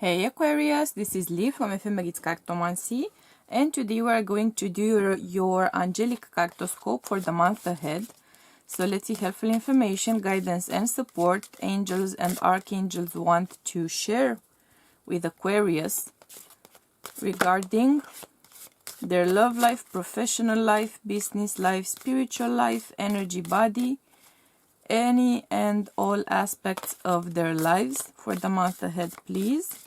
Hey Aquarius, this is Lee from Ephemeris Cartomancy, and today we are going to do your angelic cartoscope for the month ahead. So let's see helpful information, guidance and support angels and archangels want to share with Aquarius regarding their love life, professional life, business life, spiritual life, energy body, any and all aspects of their lives for the month ahead, please.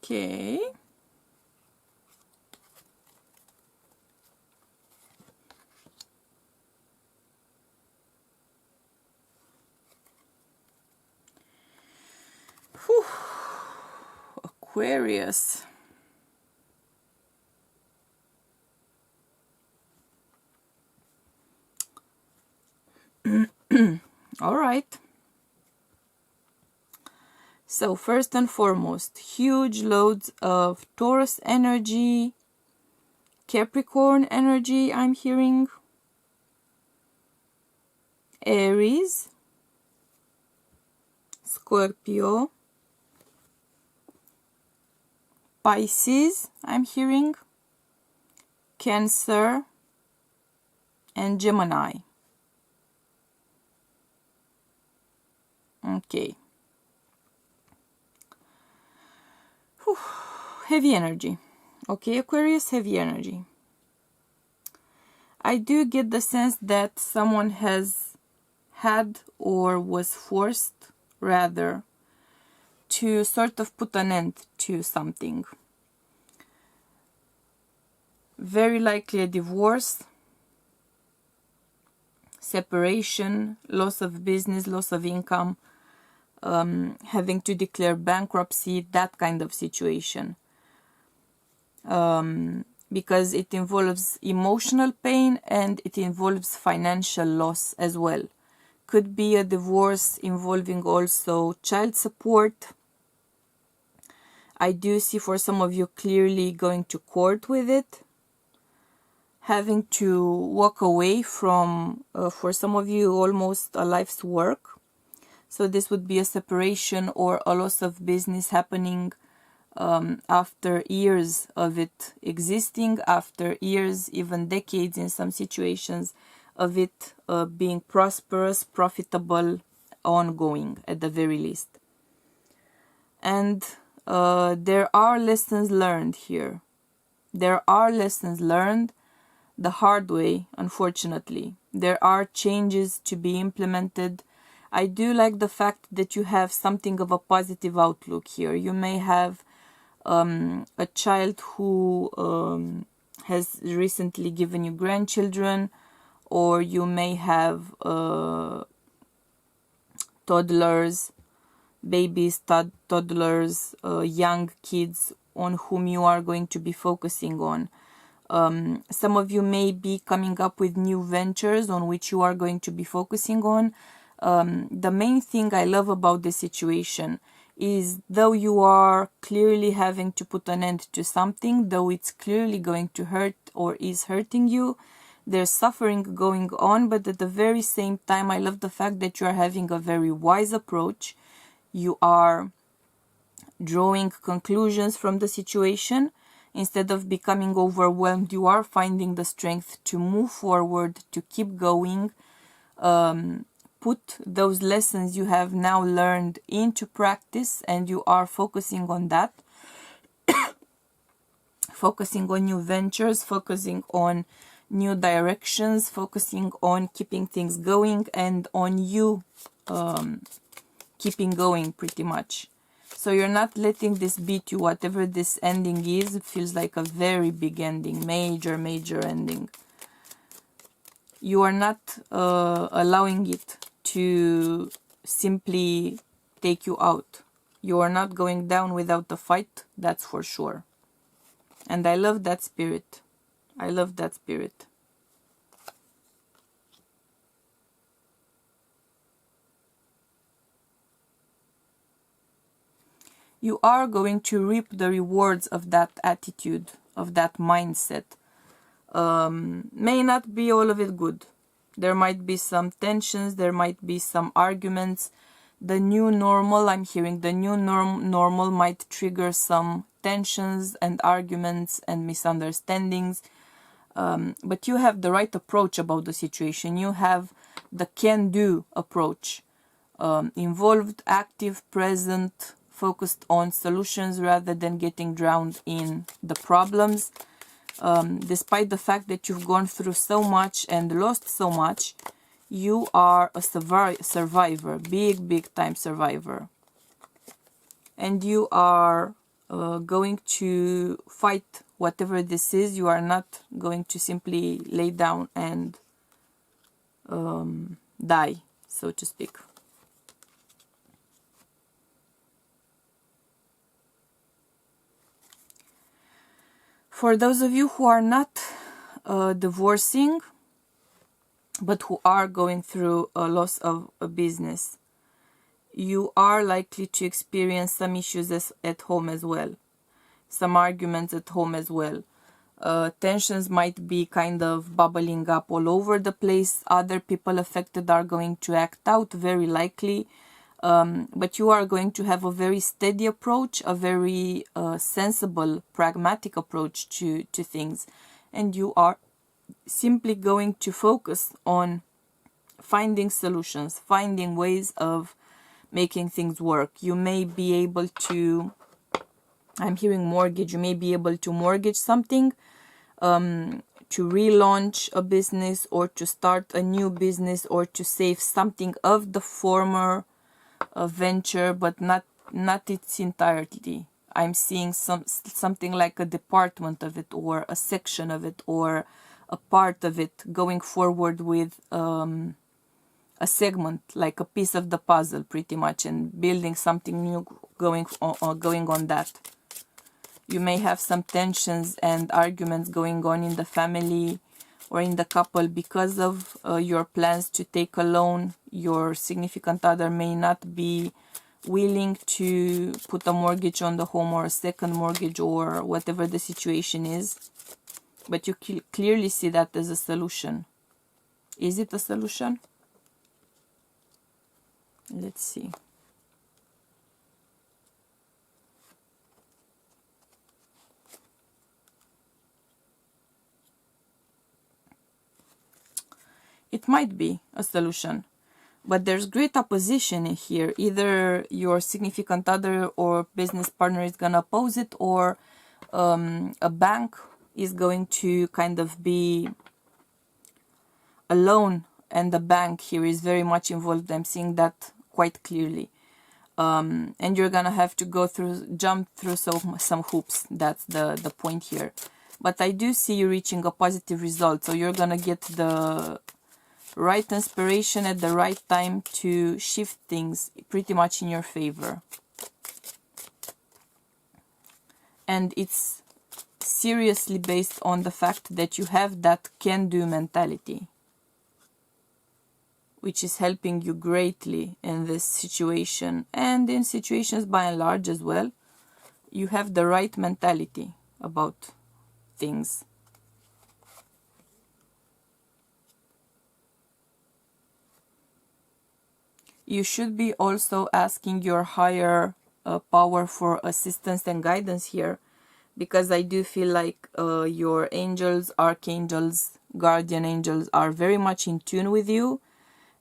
Okay. Whew. Aquarius. All right. So first and foremost, huge loads of Taurus energy, Capricorn energy I'm hearing, Aries, Scorpio, Pisces I'm hearing, Cancer, and Gemini. Okay. Whew. Heavy energy. Okay, Aquarius, heavy energy. I do get the sense that someone has had or was forced, rather, to sort of put an end to something. Very likely a divorce, separation, loss of business, loss of income, having to declare bankruptcy, that kind of situation. Because it involves emotional pain and it involves financial loss as well. Could be a divorce involving also child support. I do see for some of you clearly going to court with it. Having to walk away from, for some of you, almost a life's work. So this would be a separation or a loss of business happening after years of it existing, after years, even decades in some situations, of it being prosperous, profitable, ongoing at the very least. And there are lessons learned here. There are lessons learned the hard way, unfortunately. There are changes to be implemented. I do like the fact that you have something of a positive outlook here. You may have a child who has recently given you grandchildren, or you may have toddlers, babies, toddlers, young kids on whom you are going to be focusing on. Some of you may be coming up with new ventures on which you are going to be focusing on. The main thing I love about this situation is, though you are clearly having to put an end to something, though it's clearly going to hurt or is hurting you, there's suffering going on, but at the very same time, I love the fact that you are having a very wise approach. You are drawing conclusions from the situation. Instead of becoming overwhelmed, you are finding the strength to move forward, to keep going, put those lessons you have now learned into practice, and you are focusing on that, focusing on new ventures, focusing on new directions, focusing on keeping things going, and on you keeping going pretty much. So you're not letting this beat you. Whatever this ending is, it feels like a very big ending, major ending. You are not allowing it to simply take you out. You are not going down without a fight, that's for sure. And I love that spirit. I love that spirit. You are going to reap the rewards of that attitude, of that mindset. May not be all of it good. There might be some tensions, there might be some arguments. The new normal, I'm hearing, the new normal might trigger some tensions and arguments and misunderstandings. But you have the right approach about the situation. You have the can-do approach. Involved, active, present, focused on solutions rather than getting drowned in the problems. Despite the fact that you've gone through so much and lost so much, you are a survivor, big time survivor. And you are going to fight whatever this is. You are not going to simply lay down and die, so to speak. For those of you who are not divorcing, but who are going through a loss of a business, you are likely to experience some issues at home as well. Some arguments at home as well. Tensions might be kind of bubbling up all over the place. Other people affected are going to act out, very likely. But you are going to have a very steady approach, a very sensible, pragmatic approach to things. And you are simply going to focus on finding solutions, finding ways of making things work. You may be able to, I'm hearing mortgage, you may be able to mortgage something, to relaunch a business, or to start a new business, or to save something of the former venture, but not its entirety. I'm seeing something like a department of it, or a section of it, or a part of it, going forward with a segment, like a piece of the puzzle pretty much, and building something new, going on that. You may have some tensions and arguments going on in the family or in the couple because of your plans to take a loan. Your significant other may not be willing to put a mortgage on the home, or a second mortgage, or whatever the situation is. But you clearly see that as a solution. Is it a solution? Let's see. It might be a solution, but there's great opposition in here. Either your significant other or business partner is going to oppose it, or a bank is going to kind of be alone, and the bank here is very much involved. I'm seeing that quite clearly. And you're going to have to jump through some hoops. That's the point here. But I do see you reaching a positive result. So you're going to get the right inspiration at the right time to shift things pretty much in your favor. And it's seriously based on the fact that you have that can-do mentality, which is helping you greatly in this situation, and in situations by and large as well. You have the right mentality about things. You should be also asking your higher power for assistance and guidance here, because I do feel like your angels, archangels, guardian angels are very much in tune with you,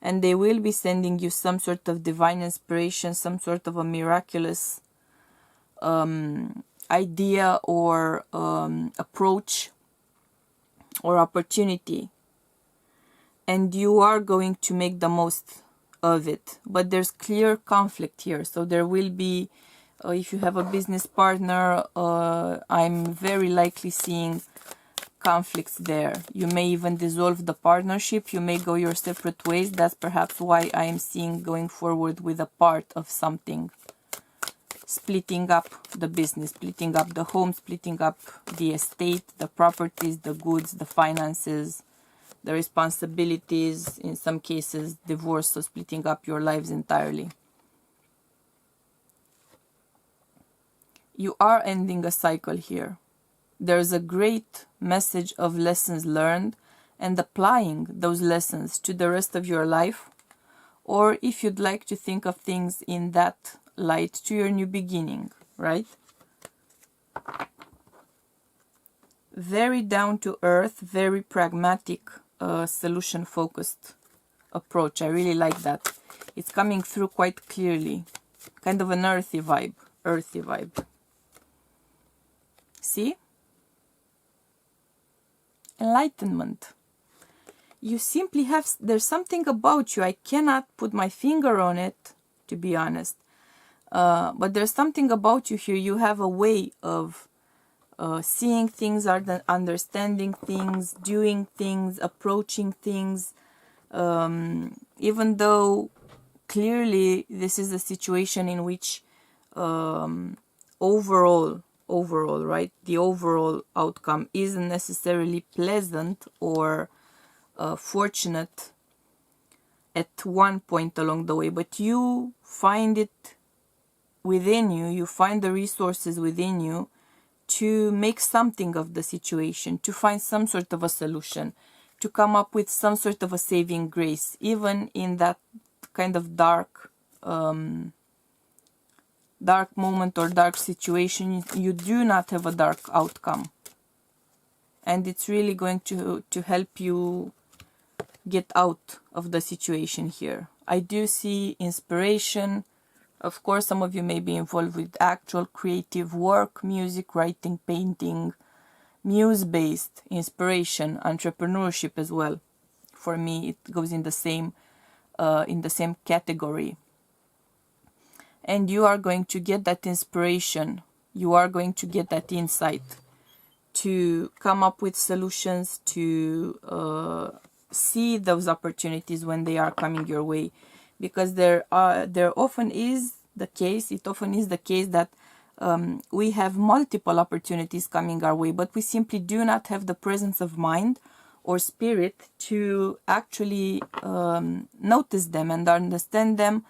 and they will be sending you some sort of divine inspiration, some sort of a miraculous idea or approach or opportunity, and you are going to make the most of it. But there's clear conflict here, so there will be, if you have a business partner, I'm very likely seeing conflicts there. You may even dissolve the partnership, you may go your separate ways. That's perhaps why I am seeing going forward with a part of something, splitting up the business, splitting up the home, splitting up the estate, the properties, the goods, the finances, the responsibilities, in some cases divorce, so splitting up your lives entirely. You are ending a cycle here. There's a great message of lessons learned and applying those lessons to the rest of your life, or if you'd like to think of things in that light, to your new beginning, right? Very down to earth, very pragmatic, solution focused approach. I really like that. It's coming through quite clearly. Kind of an earthy vibe. Earthy vibe. See? Enlightenment. You simply have, there's something about you, I cannot put my finger on it, to be honest, but there's something about you here. You have a way of seeing things, understanding things, doing things, approaching things, even though clearly this is a situation in which overall, right, the overall outcome isn't necessarily pleasant or fortunate at one point along the way, but you find it within you, you find the resources within you to make something of the situation, to find some sort of a solution, to come up with some sort of a saving grace, even in that kind of dark moment or dark situation. You do not have a dark outcome, and it's really going to help you get out of the situation here. I do see inspiration. Of course, some of you may be involved with actual creative work, music, writing, painting, muse-based inspiration, entrepreneurship as well. For me, it goes in the same category. And you are going to get that inspiration. You are going to get that insight to come up with solutions, to see those opportunities when they are coming your way, because there often is the case, it often is the case that we have multiple opportunities coming our way, but we simply do not have the presence of mind or spirit to actually notice them and understand them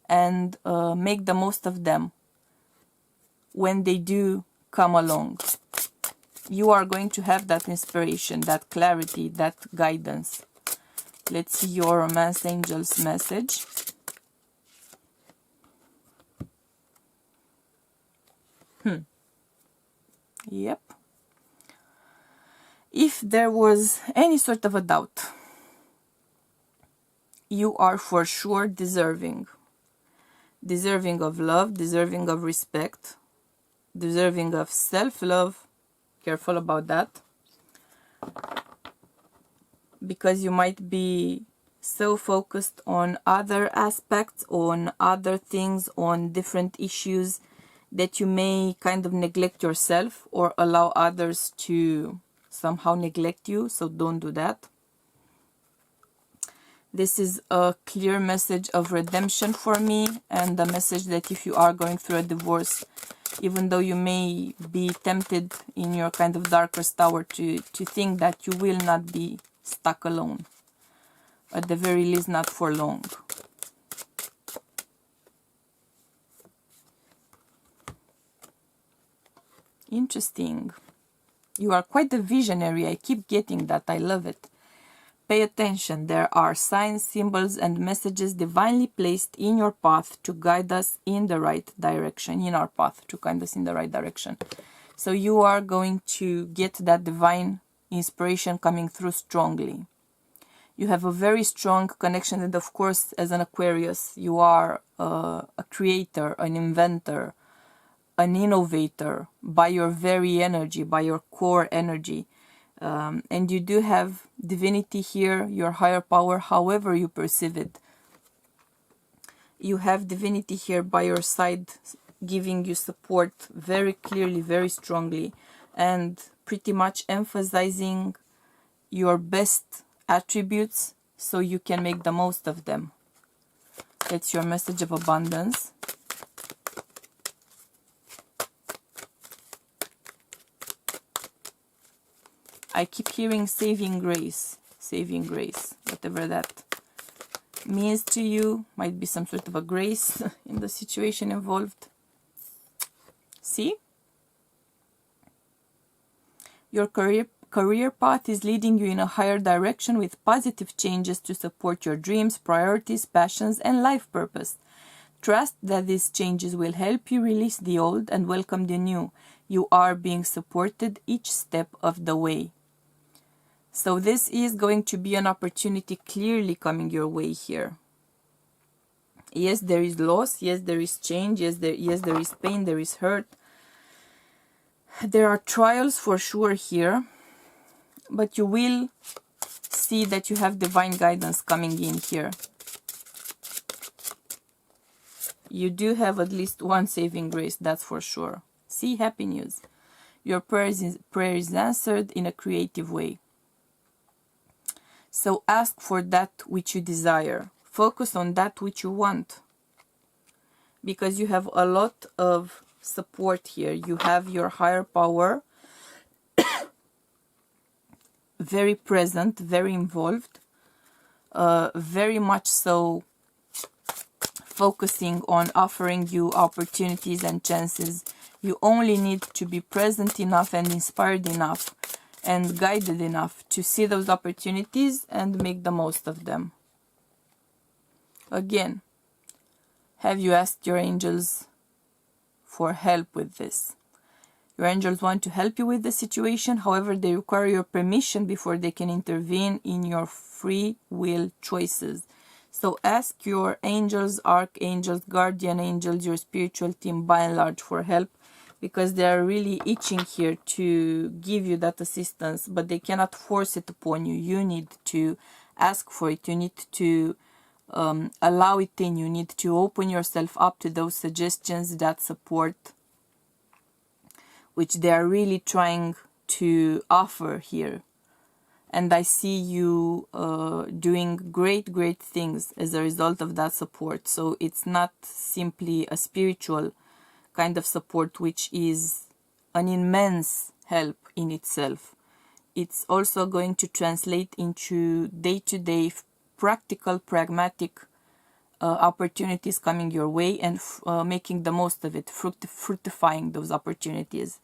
and make the most of them when they do come along. You are going to have that inspiration, that clarity, that guidance. Let's see your romance angel's message. Yep. If there was any sort of a doubt, you are for sure deserving of love, deserving of respect, deserving of self-love. Careful about that, because you might be so focused on other aspects, on other things, on different issues, that you may kind of neglect yourself or allow others to somehow neglect you. So don't do that. This is a clear message of redemption for me, and a message that if you are going through a divorce, even though you may be tempted in your kind of darkest hour to think that you will not be stuck alone, at the very least not for long. Interesting. You are quite a visionary. I keep getting that. I love it. Pay attention. There are signs, symbols, and messages divinely placed in your path to guide us in the right direction. In our path to guide us in the right direction. So you are going to get that divine inspiration coming through strongly. You have a very strong connection, and of course, as an Aquarius, you are a creator, an inventor, an innovator by your very energy, by your core energy. And you do have divinity here, your higher power, however you perceive it. You have divinity here by your side, giving you support very clearly, very strongly, and pretty much emphasizing your best attributes so you can make the most of them. That's your message of abundance. I keep hearing saving grace, whatever that means to you. Might be some sort of a grace in the situation involved. See? Your career path is leading you in a higher direction with positive changes to support your dreams, priorities, passions, and life purpose. Trust that these changes will help you release the old and welcome the new. You are being supported each step of the way. So this is going to be an opportunity clearly coming your way here. Yes, there is loss. Yes, there is change. Yes, there is pain. There is hurt. There are trials for sure here. But you will see that you have divine guidance coming in here. You do have at least one saving grace, that's for sure. See, happy news. Your prayer is answered in a creative way. So ask for that which you desire. Focus on that which you want. Because you have a lot of support here. You have your higher power very present, very involved, very much so focusing on offering you opportunities and chances. You only need to be present enough and inspired enough and guided enough to see those opportunities and make the most of them. Again, have you asked your angels for help with this? Your angels want to help you with the situation, however, they require your permission before they can intervene in your free will choices. So ask your angels, archangels, guardian angels, your spiritual team by and large for help, because they are really itching here to give you that assistance, but they cannot force it upon you. You need to ask for it. You need to allow it in. You need to open yourself up to those suggestions, that support, which they are really trying to offer here. And I see you doing great things as a result of that support. So it's not simply a spiritual kind of support, which is an immense help in itself. It's also going to translate into day-to-day practical, pragmatic opportunities coming your way, and making the most of it, fructifying those opportunities.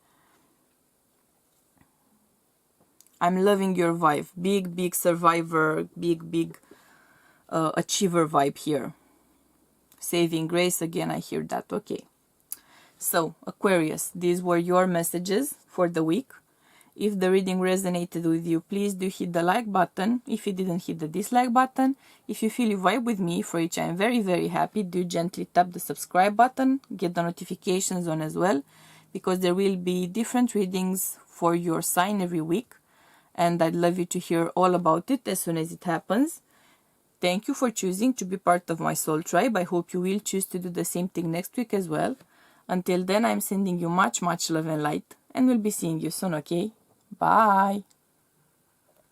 I'm loving your vibe. Big survivor, big achiever vibe here. Saving grace, again, I hear that. Okay. So, Aquarius, these were your messages for the week. If the reading resonated with you, please do hit the like button. If you didn't, hit the dislike button. If you feel you vibe with me, for which I am very happy, do gently tap the subscribe button. Get the notifications on as well, because there will be different readings for your sign every week. And I'd love you to hear all about it as soon as it happens. Thank you for choosing to be part of my soul tribe. I hope you will choose to do the same thing next week as well. Until then, I'm sending you much love and light, and we'll be seeing you soon, okay? Bye!